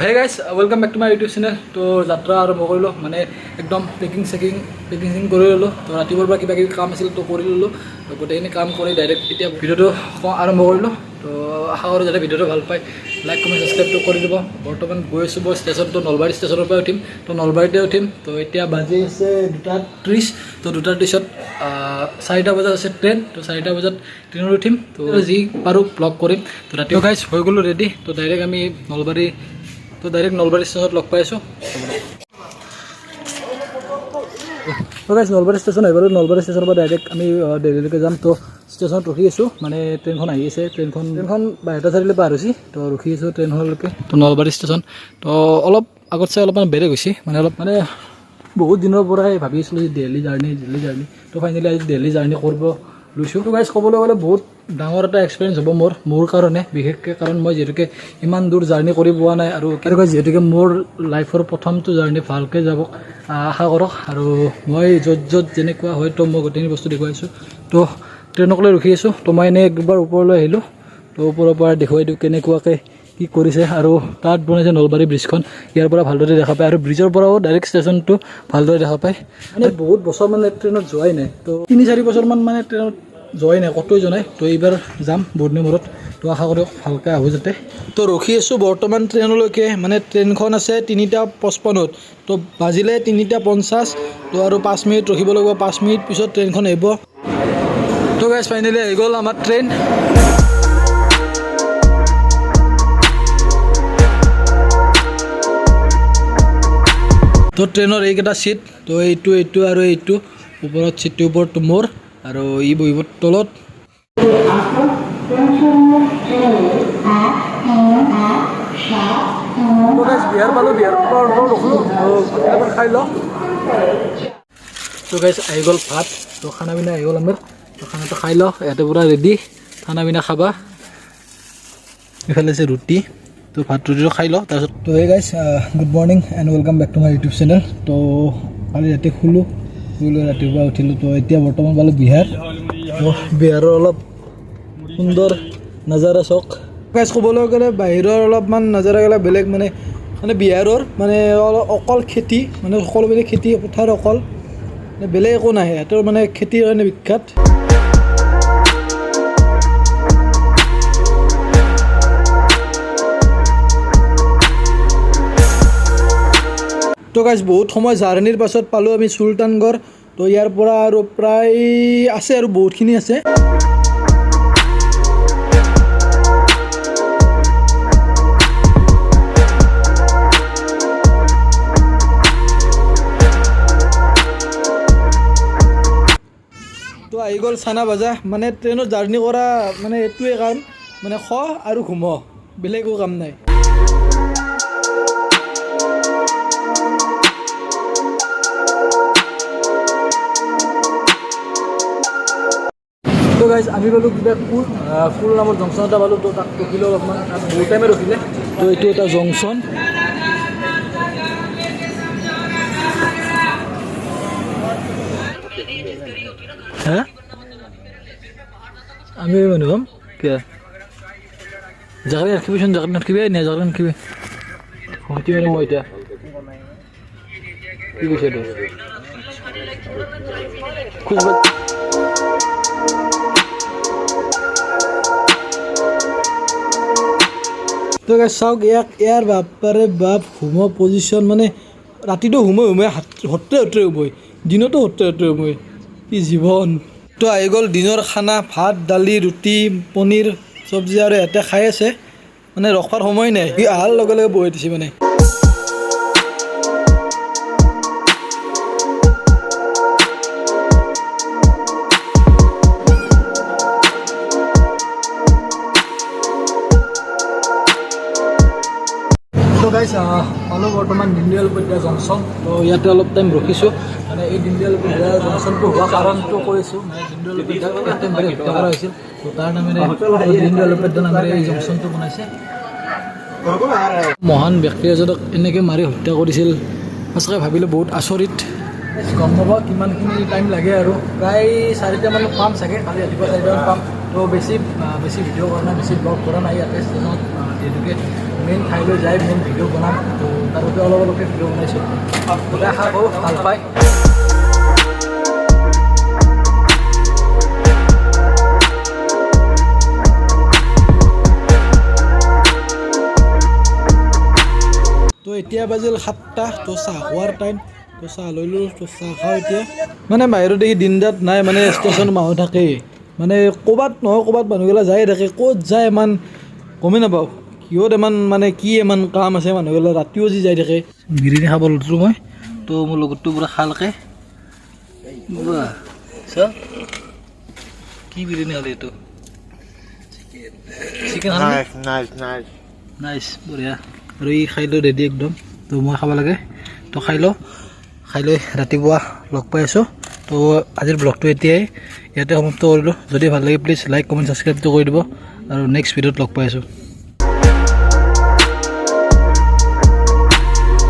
হে guys welcome back to my YouTube channel. তো যাত্ৰা আৰম্ভ কৰিলোঁ, মানে একদম পেকিং কৰি ল'লোঁ। তো ৰাতিপুৱাৰ পৰা কিবা কিবি কাম আছিল তো কৰি ল'লোঁ। তো গোটেইখিনি কাম কৰি ডাইৰেক্ট এতিয়া ভিডিঅ'টো আৰম্ভ কৰিলোঁ। তো আশা কৰোঁ যাতে ভিডিঅ'টো ভাল পায়, লাইক কমেণ্ট ছাবস্ক্ৰাইবটো কৰি দিব। বৰ্তমান গৈ আছোঁ মই ষ্টেচনটো নলবাৰী ষ্টেচনৰ পৰা উঠিম। তো নলবাৰীতে উঠিম। তো এতিয়া বাজি আছে 2:30। তো 2:30ত 4টা বজাত আছে ট্ৰেইন। তো 4টা বজাত ট্ৰেইনত উঠিম। তো যি পাৰোঁ ব্লগ কৰিম। তো ৰাতিপুৱা গাইজ হৈ গ'লোঁ ৰেডি। তো ডাইৰেক্ট আমি নলবাৰী ষ্টেচনত লগ পাই আছোঁ। তো গাইজ নলবাৰী ষ্টেচন আহি গ'লোঁ। নলবাৰী ষ্টেচনৰ পৰা ডাইৰেক্ট আমি দেল্লীলৈকে যাম। তো ষ্টেচনত ৰখি আছোঁ, মানে ট্ৰেইনখন আহি আছে। ট্ৰেইনখন 12টা চাৰিলৈ পাৰ হৈছে। তো ৰখি আছোঁ ট্ৰেইনখনলৈকে। তো নলবাৰী ষ্টেচন তো অলপ আগত চাই অলপমান বেলেগ হৈছে, মানে অলপ মানে বহুত দিনৰ পৰাই ভাবি আছিলোঁ যে দিল্লী জাৰ্ণি। তো ফাইনেলি আজি দিল্লী জাৰ্ণি কৰিব লৈছোঁ। তো গাইজ ক'বলৈ গ'লে বহুত ডাঙৰ এটা এক্সপিৰিয়েঞ্চ হ'ব মোৰ কাৰণে, বিশেষকৈ কাৰণ মই যিহেতুকে ইমান দূৰ জাৰ্ণি কৰি পোৱা নাই, আৰু কেনেকুৱা যিহেতুকে মোৰ লাইফৰ প্ৰথমটো জাৰ্ণি ভালকৈ যাব আশা কৰক। আৰু মই য'ত যেনেকুৱা হয় তো মই গোটেইখিনি বস্তু দেখুৱাইছোঁ। তো ট্ৰেইনক লৈ ৰখি আছোঁ। তো মই এনেই একবাৰ ওপৰলৈ আহিলোঁ। তো ওপৰৰ পৰা দেখুৱাই দিওঁ কেনেকুৱাকৈ কি কৰিছে, আৰু তাত বনাইছে নলবাৰী ব্ৰিজখন। ইয়াৰ পৰা ভালদৰে দেখা পায়, আৰু ব্ৰিজৰ পৰাও ডাইৰেক্ট ষ্টেচনটো ভালদৰে দেখা পায়। মানে বহুত বছৰ মানে ট্ৰেইনত যোৱাই নাই। তো 3-4 বছৰমান মানে ট্ৰেইনত যোৱাই নাই, ক'তোৱে যোৱা নাই। তো এইবাৰ যাম বহুত দিনৰ মূৰত। তো আশা কৰোঁ ভালকৈ আহোঁ যাতে। তো ৰখি আছোঁ বৰ্তমান ট্ৰেইনলৈকে, মানে ট্ৰেইনখন আছে 3:55। তো বাজিলে 3:50। তো আৰু 5 মিনিট ৰখিব লাগিব। 5 মিনিট পিছত ট্ৰেইনখন আহিব। তো গাইজ ফাইনেলি আহি গ'ল আমাৰ ট্ৰেইন। তো ট্ৰেইনৰ এইকেইটা ছিট, তো এইটো আৰু এইটো ওপৰত ছিটটোৰ ওপৰতটো মোৰ, আৰু ই বহিব তলত। বিহাৰ পালোঁ, বিহাৰ ৰখলোঁ। এবাৰ খাই লওঁ। তো গাইজ আহি গ'ল ভাত। তো খানা পিনা আহি গ'ল আমাৰ। তো খানাটো খাই লওঁ, ইয়াতে পূৰা ৰেডি খানা পিনা খাবা। এইফালে আছে ৰুটি। তো ভাত ৰুটিটো খাই লওঁ তাৰপিছত। তো এই guys good morning and welcome back to my YouTube channel. তো কালি ৰাতি শুই লৈ ৰাতিপুৱা উঠিলোঁ। তো এতিয়া বৰ্তমান পালোঁ বিহাৰ। তো বিহাৰৰ অলপ সুন্দৰ নাজাৰা চাওক গাইজ। ক'বলৈ গ'লে বাহিৰৰ অলপমান নাজাৰাবিলাক বেলেগ, মানে বিহাৰৰ মানে অকল খেতি, মানে সকলোবিলাক খেতি পথাৰ অকল, বেলেগ একো নাই। সিহঁতৰ মানে খেতিৰ কাৰণে বিখ্যাত। তো গাইজ বহুত সময় জাৰ্ণিৰ পাছত পালোঁ আমি চুলতানগড়। তো ইয়াৰ পৰা আৰু প্ৰায় আছে আৰু বহুতখিনি আছে। তো আহি গ'ল চানা ভাজা। মানে ট্ৰেইনত জাৰ্ণি কৰা মানে এইটোৱে কাম, মানে খোৱা আৰু ঘুম, বেলেগ একো কাম নাই। তো গাইজ আমি পালোঁ কিবা ফুল নামৰ জংচন এটা পালোঁ। তো তাত ৰখিলোঁ অলপমান, বহুত টাইমে ৰখিলে। তো এইটো এটা জংচন। হা আমি মানুহ হ'ম কিয় জাগাত ৰাখিবিচোন, জাগাত নাথাকিবি নে জাগাত নাথাকিবি সৈতে মানে মই এতিয়া কি কৈছে এইটো খোজবা। তো গাইজ চাওক ইয়াৰ বাপাৰে বাপ হুম পজিশ্যন, মানে ৰাতিটো হুমই হতে হুমই, দিনতো হতে হুমই, কি জীৱন। তো আহি গ'ল দিনৰ খানা, ভাত দালি ৰুটি পনীৰ চব্জি, আৰু ইয়াতে খাই আছে, মানে ৰখাৰ সময় নাই। সি অহাৰ লগে লগে বহি দিছে মানে। তো গাইজ পালোঁ বৰ্তমান দিনদয়াল উপাধ্যায় জংচন। তো ইয়াতে অলপ টাইম ৰখিছোঁ, মানে এই দিনদয়াল উপাধ্যায় জংচনটো হোৱা কাৰণটো কৈছোঁ। মানে দিনদয়াল উপাধ্যায়ক ইয়াতে মাৰি হত্যা কৰা হৈছিল। তো তাৰ নামেৰে দিনদয়াল উপাধ্যায় নামেৰে এই জংচনটো বনাইছে। মহান ব্যক্তি এজনক এনেকৈ মাৰি হত্যা কৰিছিল, সঁচাকৈ ভাবিলে বহুত আচৰিত। গম নাপাওঁ কিমানখিনি টাইম লাগে, আৰু প্ৰায় 4টামানত পাম চাগে, কালি ৰাতিপুৱা 4টামান পাম। তো বেছি ভিডিঅ' কৰা নাই, বেছি ব্লগ কৰা নাই ইয়াতে ষ্টেচনত। যিহেতুকে মেইন ঠাইলৈ যাই মেইন ভিডিঅ' বনাম তো তাৰ বাবে অলপ অলপকৈ ভিডিঅ' বনাইছোঁ বোলে আশা কৰোঁ ভাল পায় তো এতিয়া বাজিল 7টা তো চাহ খোৱাৰ টাইম তো চাহ লৈ ললোঁ তো চাহ খাওঁ এতিয়া মানে বাহিৰত দেখি দিন ৰাত নাই মানে ষ্টেচন মানুহ থাকেই মানে ক'ৰবাত নহয় ক'ৰবাত মানুহগিলা যায়ে থাকে ক'ত যায় ইমান গমেই নাপাওঁ কিহত ইমান মানে কি ইমান কাম আছে মানুহগিলা ৰাতিও যি যাই থাকে বিৰিয়ানী খাব লৈছোঁ মই তো মোৰ লগতটো পূৰা খালকে কি বিৰিয়ানী খালি এইটো চিকেন নাইচ বঢ়িয়া আৰু ই খাই লৈ ৰেডি একদম তো মই খাব লাগে তো খাই লৈ ৰাতিপুৱা লগ পাই আছোঁ তো আজিৰ ব্লগটো এতিয়াই ইয়াতে সমাপ্ত কৰিলোঁ যদি ভাল লাগে প্লিজ লাইক কমেণ্ট ছাবস্ক্ৰাইবটো কৰি দিব আৰু নেক্সট ভিডিঅ'ত লগ পাই আছোঁ